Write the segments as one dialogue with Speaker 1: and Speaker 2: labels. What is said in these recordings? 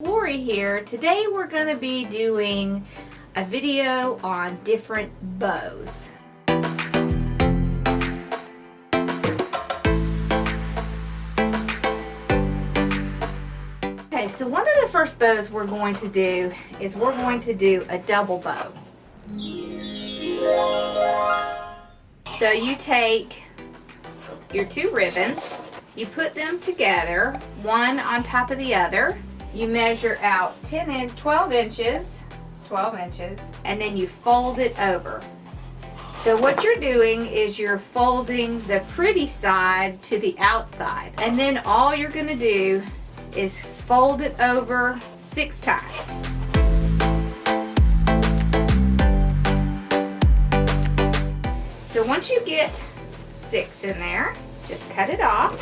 Speaker 1: Lori here. Today we're going to be doing a video on different bows. Okay, so one of the first bows we're going to do is we're going to do a double bow. So you take your two ribbons, you put them together, one on top of the other. You measure out 12 inches, and then you fold it over. So what you're doing is you're folding the pretty side to the outside, and then all you're going to do is fold it over 6 times. So once you get 6 in there, just cut it off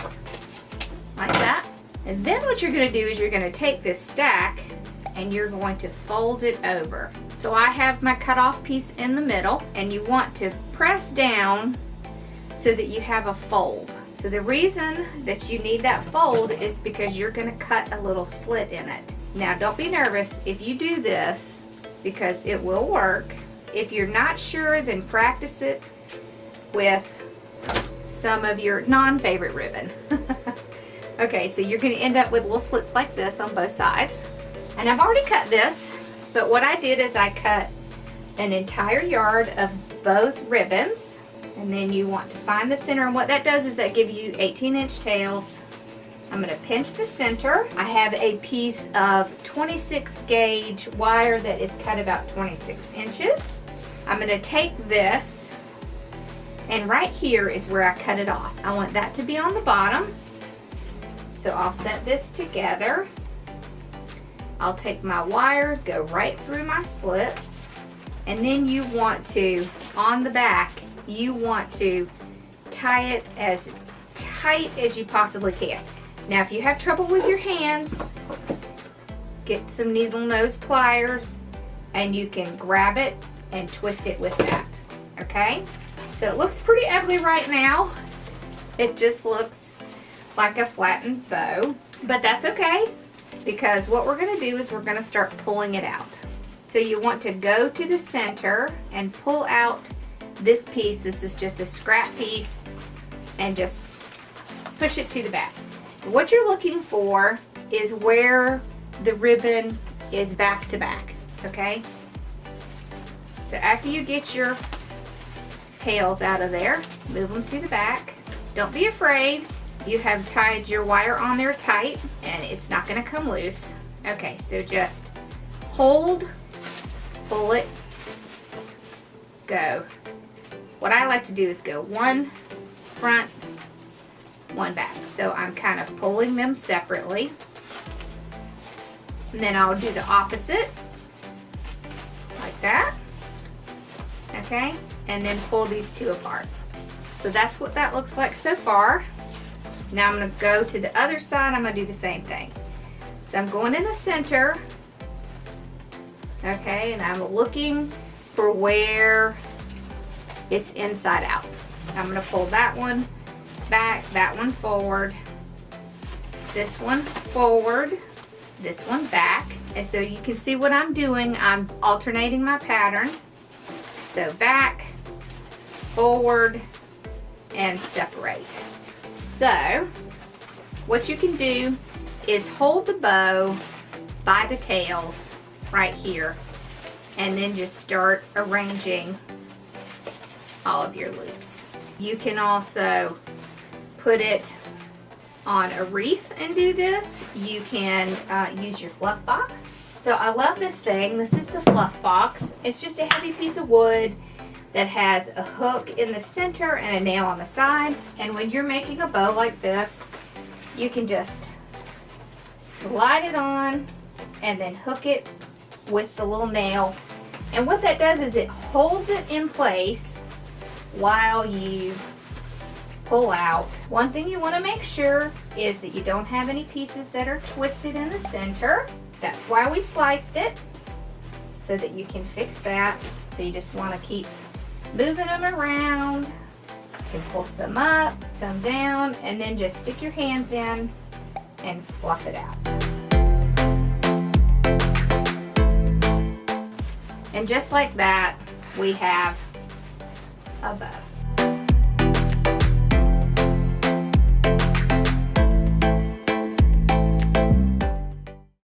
Speaker 1: like that. And then what you're going to do is you're going to take this stack and you're going to fold it over. So I have my cut off piece in the middle, and you want to press down so that you have a fold. So the reason that you need that fold is because you're going to cut a little slit in it. Now don't be nervous if you do this, because it will work. If you're not sure, then practice it with some of your non-favorite ribbon. Okay, so you're going to end up with little slits like this on both sides. And I've already cut this, but what I did is I cut an entire yard of both ribbons. And then you want to find the center, and what that does is that gives you 18-inch tails. I'm going to pinch the center. I have a piece of 26 gauge wire that is cut about 26 inches. I'm going to take this, and right here is where I cut it off. I want that to be on the bottom. So I'll set this together. I'll take my wire, go right through my slits, and then you want to, on the back, you want to tie it as tight as you possibly can. Now if you have trouble with your hands, get some needle nose pliers and you can grab it and twist it with that. Okay? So it looks pretty ugly right now. It just looks like a flattened bow, but that's okay, because what we're going to do is we're going to start pulling it out. So you want to go to the center and pull out this piece. This is just a scrap piece, and just push it to the back. What you're looking for is where the ribbon is back to back, okay? So after you get your tails out of there, move them to the back. Don't be afraid. You have tied your wire on there tight, and it's not going to come loose. Okay, so just hold, pull it, go. What I like to do is go one front, one back. So I'm kind of pulling them separately. And then I'll do the opposite, like that. Okay, and then pull these two apart. So that's what that looks like so far. Now I'm going to go to the other side. I'm going to do the same thing. So I'm going in the center. Okay, and I'm looking for where it's inside out. I'm going to pull that one back, that one forward, this one forward, this one back. And so you can see what I'm doing. I'm alternating my pattern. So back, forward, and separate. So what you can do is hold the bow by the tails right here, and then just start arranging all of your loops. You can also put it on a wreath and do this. You can use your fluff box. So I love this thing. This is the fluff box. It's just a heavy piece of wood that has a hook in the center and a nail on the side. And when you're making a bow like this, you can just slide it on and then hook it with the little nail. And what that does is it holds it in place while you pull out. One thing you want to make sure is that you don't have any pieces that are twisted in the center. That's why we sliced it, so that you can fix that. So you just want to keep moving them around. You can pull some up, some down, and then just stick your hands in and fluff it out. And just like that, we have a bow.